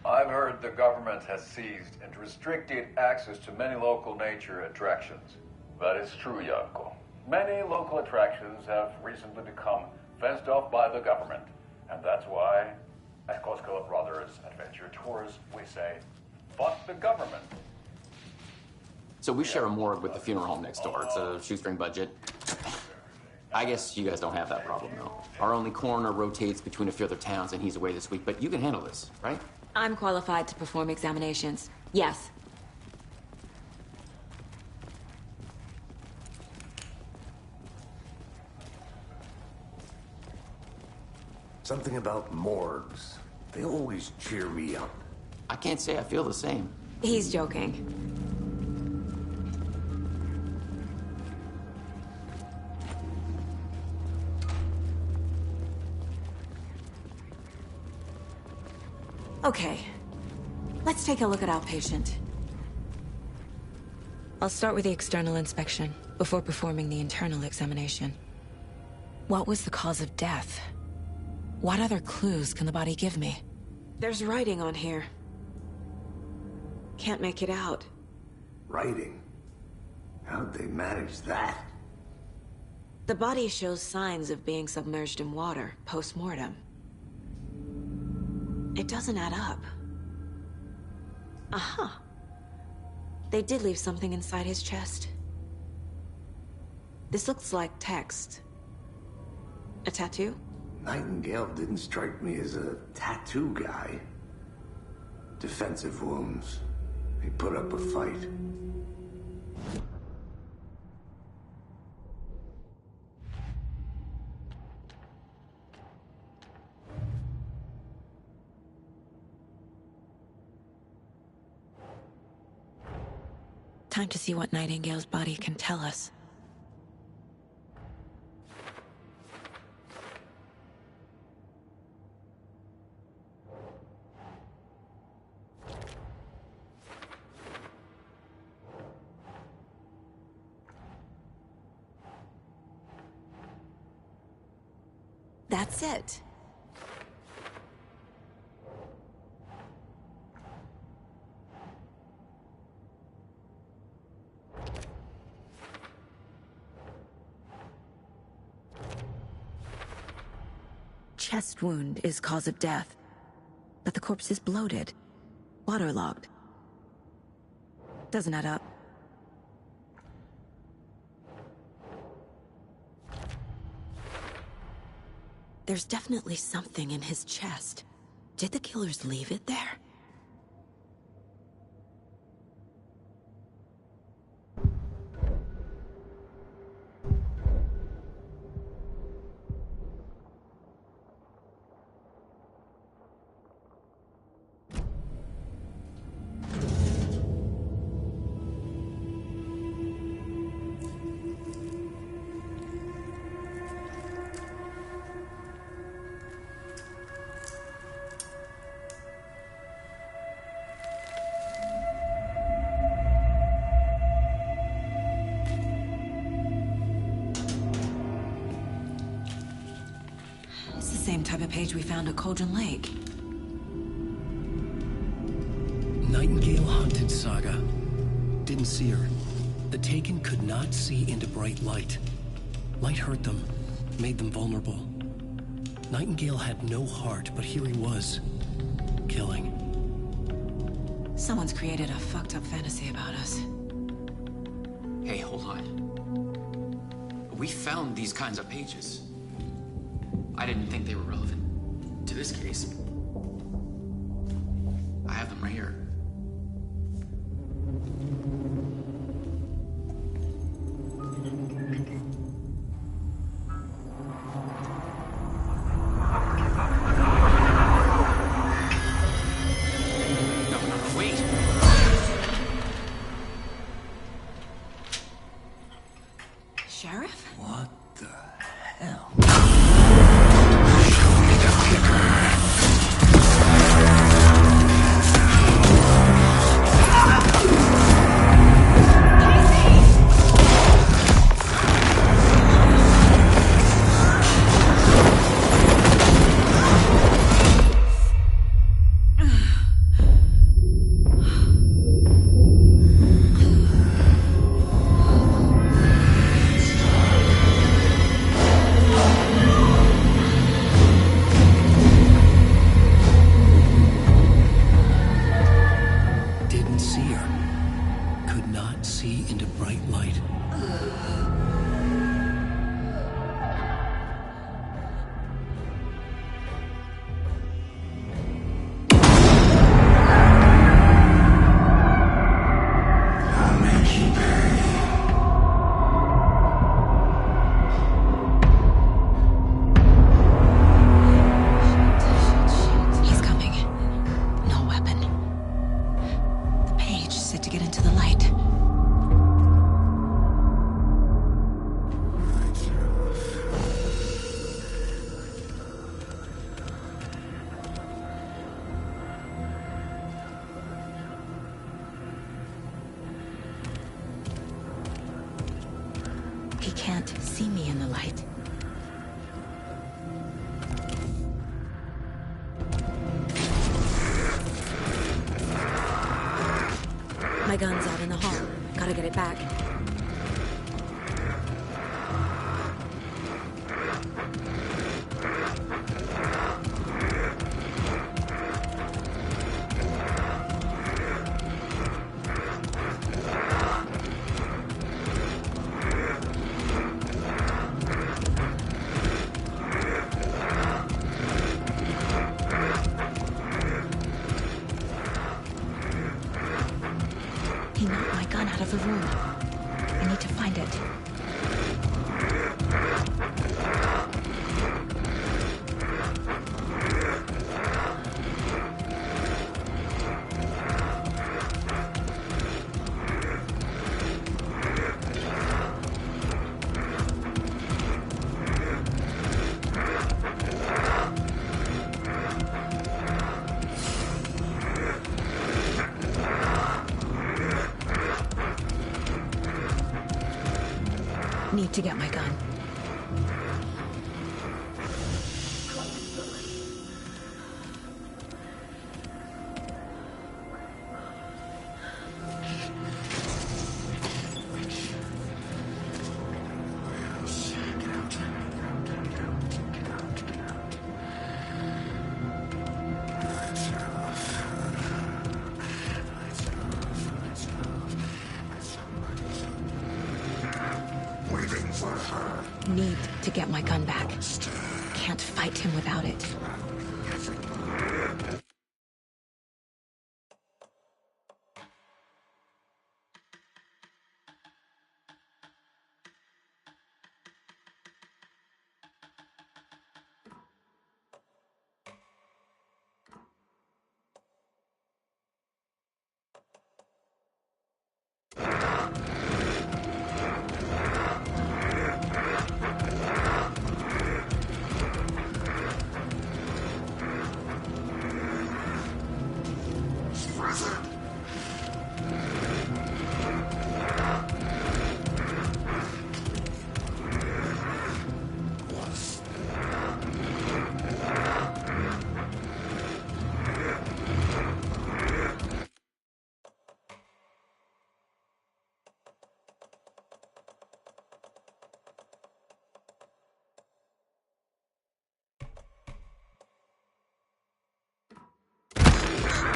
[SPEAKER 21] I've heard the government has seized and restricted access to many local nature attractions. That is true, Janko. Many local attractions have recently become fenced off by the government, and that's why at Koskela Brothers Adventure Tours, we say, fuck the government.
[SPEAKER 11] So we share a morgue with the funeral home next door. It's a shoestring budget. I guess you guys don't have that problem, though. Our only coroner rotates between a few other towns, and he's away this week. But you can handle this, right?
[SPEAKER 3] I'm qualified to perform examinations. Yes.
[SPEAKER 5] Something about morgues. They always cheer me up.
[SPEAKER 11] I can't say I feel the same.
[SPEAKER 3] He's joking. Okay. Let's take a look at our patient. I'll start with the external inspection before performing the internal examination. What was the cause of death? What other clues can the body give me? There's writing on here. Can't make it out.
[SPEAKER 5] Writing? How'd they manage that?
[SPEAKER 3] The body shows signs of being submerged in water post-mortem. It doesn't add up. Aha. They did leave something inside his chest.
[SPEAKER 9] This looks like text. A tattoo?
[SPEAKER 5] Nightingale didn't strike me as a tattoo guy. Defensive wounds. He put up a fight.
[SPEAKER 9] Time to see what Nightingale's body can tell us. That's it. Chest wound is cause of death, but the corpse is bloated, waterlogged. Doesn't add up. There's definitely something in his chest. Did the killers leave it there? Same type of page we found at Cauldron Lake.
[SPEAKER 1] Nightingale Hunted Saga. Didn't see her. The Taken could not see into bright light. Light hurt them, made them vulnerable. Nightingale had no heart, but here he was, killing.
[SPEAKER 9] Someone's created a fucked up fantasy about us.
[SPEAKER 11] Hey, hold on. We found these kinds of pages. I didn't think they were relevant to this case. I have them right here. No, wait.
[SPEAKER 9] Sheriff?
[SPEAKER 1] What the hell?
[SPEAKER 9] He can't see me in the light. My gun's out in the hall. Gotta get it back.
[SPEAKER 3] need to get my gun. Need to get my gun back. Can't fight him without it.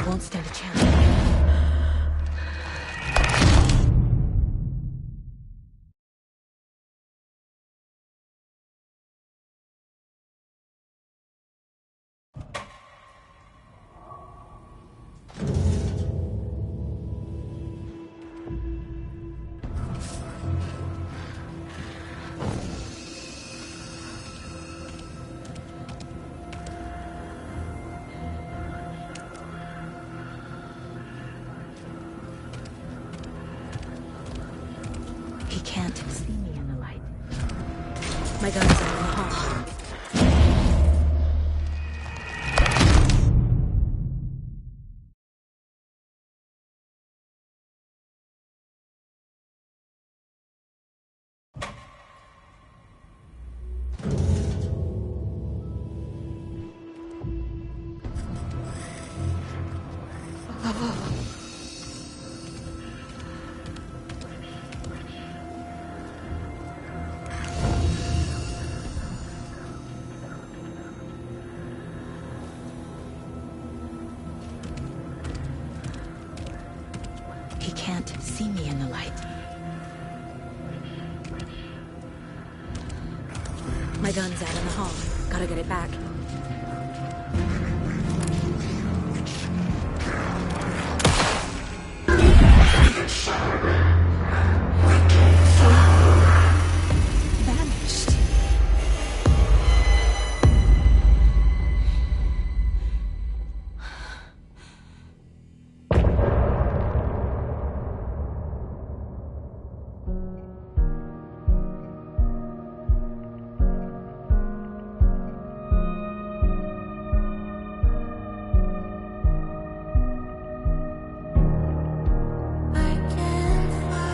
[SPEAKER 3] Won't stand a chance. He can't see me in the light. My gun's out in the hall. He can't see me in the light. My gun's out in the hall. Gotta get it back. Vanished. I can't find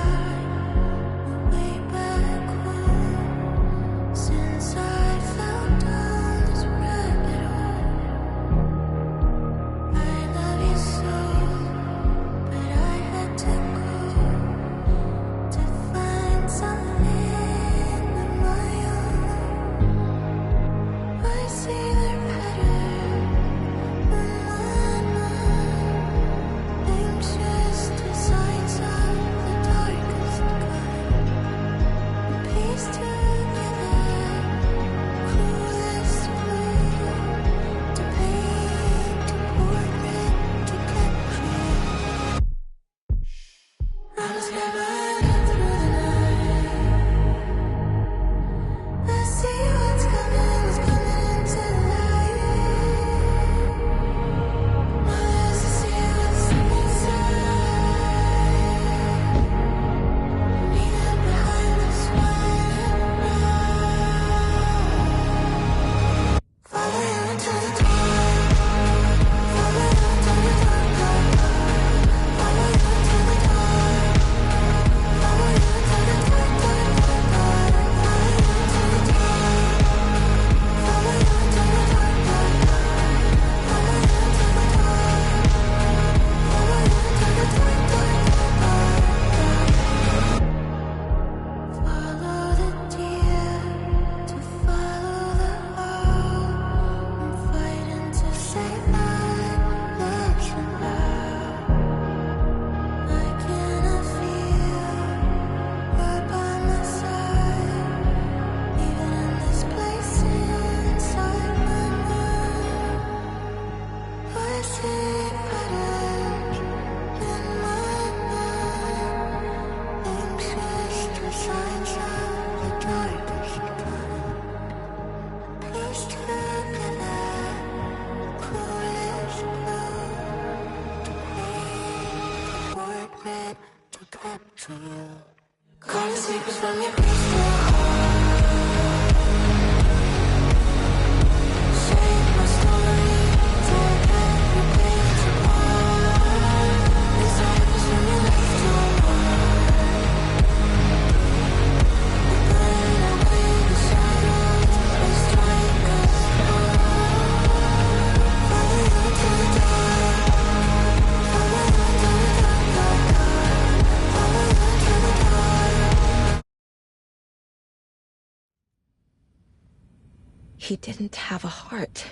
[SPEAKER 9] He didn't have a heart,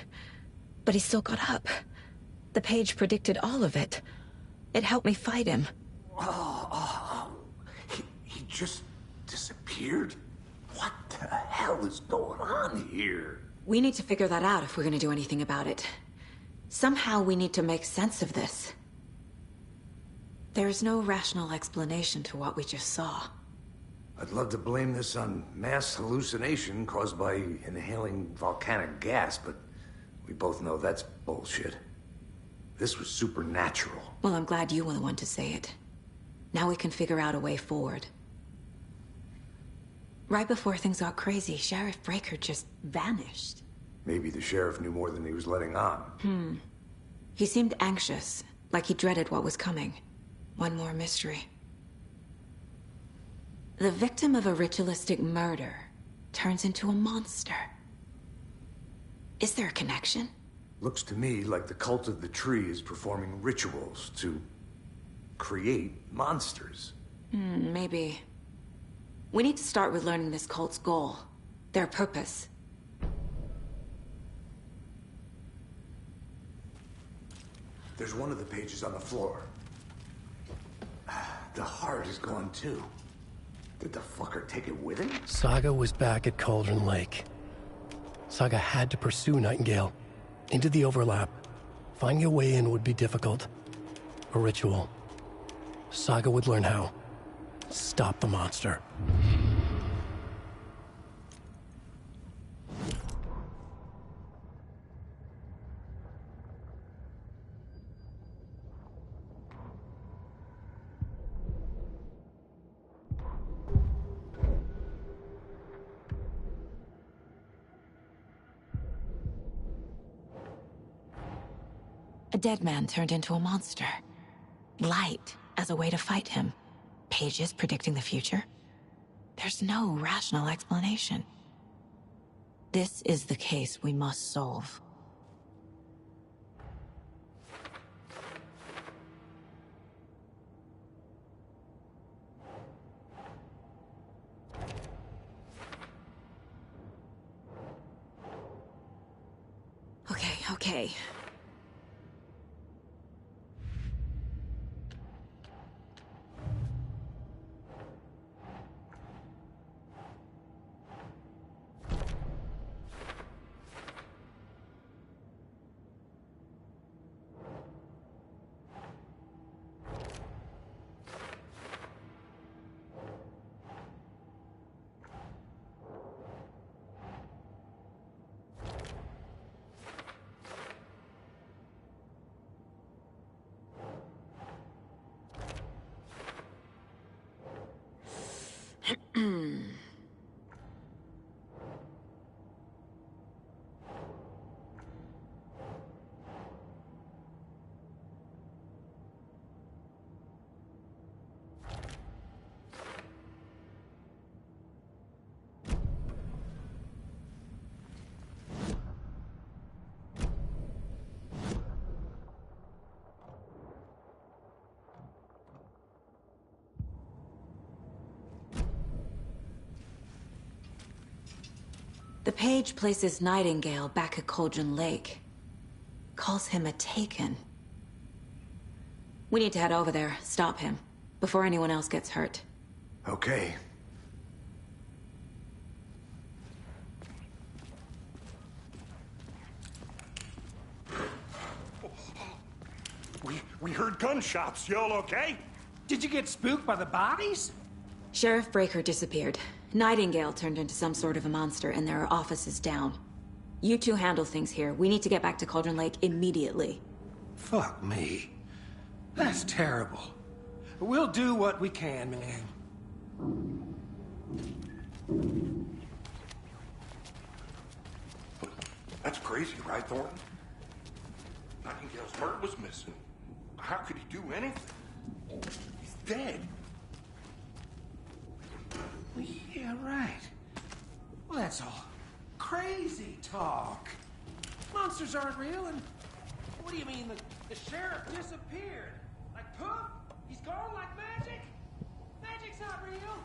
[SPEAKER 9] but he still got up. The page predicted all of it. It helped me fight him.
[SPEAKER 5] He just disappeared? What the hell is going on here?
[SPEAKER 9] We need to figure that out if we're gonna do anything about it. Somehow we need to make sense of this. There's no rational explanation to what we just saw.
[SPEAKER 5] I'd love to blame this on mass hallucination caused by inhaling volcanic gas, but we both know that's bullshit. This was supernatural.
[SPEAKER 9] Well, I'm glad you were the one to say it. Now we can figure out a way forward. Right before things got crazy, Sheriff Breaker just vanished.
[SPEAKER 5] Maybe the sheriff knew more than he was letting on.
[SPEAKER 9] He seemed anxious, like he dreaded what was coming. One more mystery. The victim of a ritualistic murder turns into a monster. Is there a connection?
[SPEAKER 5] Looks to me like the cult of the tree is performing rituals to create monsters.
[SPEAKER 9] Maybe. We need to start with learning this cult's goal, their purpose.
[SPEAKER 5] There's one of the pages on the floor. The heart is gone too. Did the fucker take it with him?
[SPEAKER 1] Saga was back at Cauldron Lake. Saga had to pursue Nightingale. Into the overlap. Finding a way in would be difficult. A ritual. Saga would learn how. Stop the monster.
[SPEAKER 9] A dead man turned into a monster. Light as a way to fight him. Pages predicting the future. There's no rational explanation. This is the case we must solve. Okay. The page places Nightingale back at Cauldron Lake. Calls him a Taken. We need to head over there, stop him, before anyone else gets hurt.
[SPEAKER 5] Okay.
[SPEAKER 7] We heard gunshots. Y'all okay?
[SPEAKER 6] Did you get spooked by the bodies?
[SPEAKER 9] Sheriff Breaker disappeared. Nightingale turned into some sort of a monster, and there are offices down. You two handle things here. We need to get back to Cauldron Lake immediately.
[SPEAKER 6] Fuck me. That's terrible. We'll do what we can, man.
[SPEAKER 7] That's crazy, right, Thornton? Nightingale's heart was missing. How could he do anything? He's dead.
[SPEAKER 6] Yeah, right. Well, that's all crazy talk. Monsters aren't real, and what do you mean the sheriff disappeared? Like poof? He's gone like magic? Magic's not real.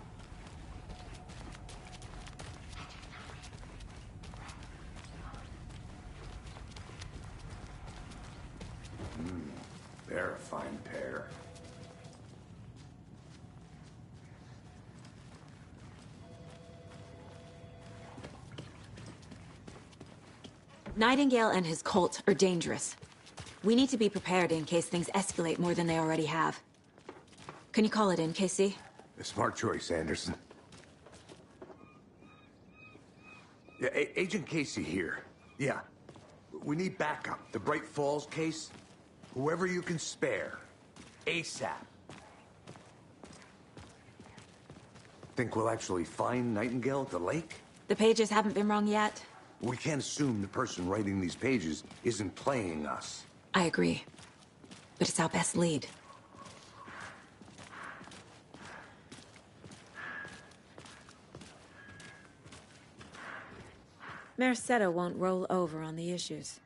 [SPEAKER 9] Nightingale and his cult are dangerous. We need to be prepared in case things escalate more than they already have. Can you call it in, Casey?
[SPEAKER 5] A smart choice, Anderson. Yeah, Agent Casey here. Yeah. We need backup. The Bright Falls case. Whoever you can spare. ASAP. Think we'll actually find Nightingale at the lake?
[SPEAKER 9] The pages haven't been wrong yet.
[SPEAKER 5] We can't assume the person writing these pages isn't playing us.
[SPEAKER 9] I agree. But it's our best lead. Merced won't roll over on the issues.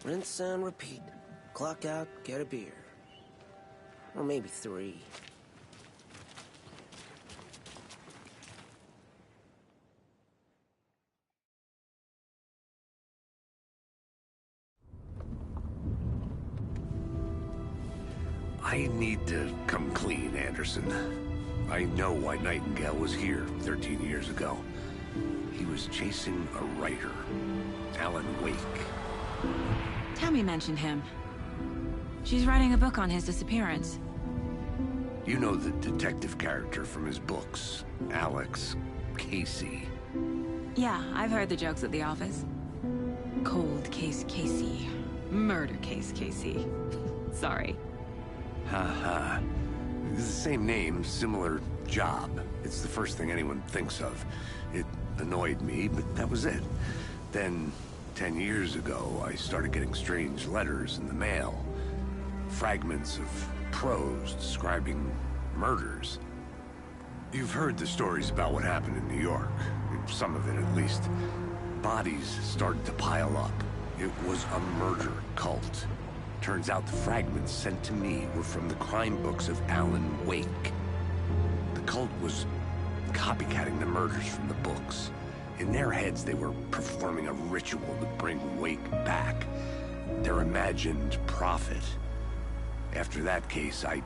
[SPEAKER 2] Rinse and repeat. Clock out, get a beer. Or maybe 3.
[SPEAKER 5] I need to come clean, Anderson. I know why Nightingale was here 13 years ago. He was chasing a writer, Alan Wake.
[SPEAKER 9] Tammy mentioned him. She's writing a book on his disappearance.
[SPEAKER 5] You know the detective character from his books, Alex Casey.
[SPEAKER 9] Yeah, I've heard the jokes at the office. Cold case Casey. Murder case Casey. Sorry.
[SPEAKER 5] Ha. It's the same name, similar job. It's the first thing anyone thinks of. It annoyed me, but that was it. Then, 10 years ago, I started getting strange letters in the mail. Fragments of prose describing murders. You've heard the stories about what happened in New York. Some of it, at least. Bodies started to pile up. It was a murder cult. Turns out the fragments sent to me were from the crime books of Alan Wake. The cult was copycatting the murders from the books. In their heads, they were performing a ritual to bring Wake back. Their imagined prophet. After that case, I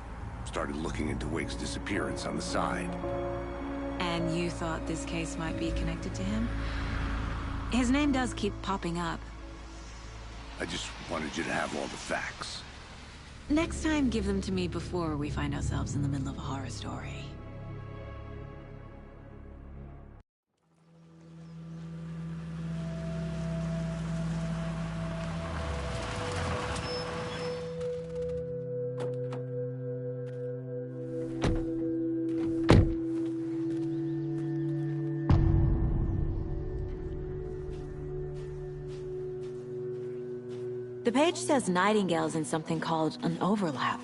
[SPEAKER 5] started looking into Wake's disappearance on the side.
[SPEAKER 9] And you thought this case might be connected to him? His name does keep popping up.
[SPEAKER 5] I just wanted you to have all the facts.
[SPEAKER 9] Next time, give them to me before we find ourselves in the middle of a horror story. The page says Nightingale's in something called an overlap.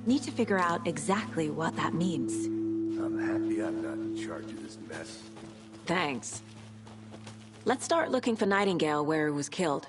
[SPEAKER 9] Need to figure out exactly what that means.
[SPEAKER 5] I'm happy I'm not in charge of this mess.
[SPEAKER 9] Thanks. Let's start looking for Nightingale where he was killed.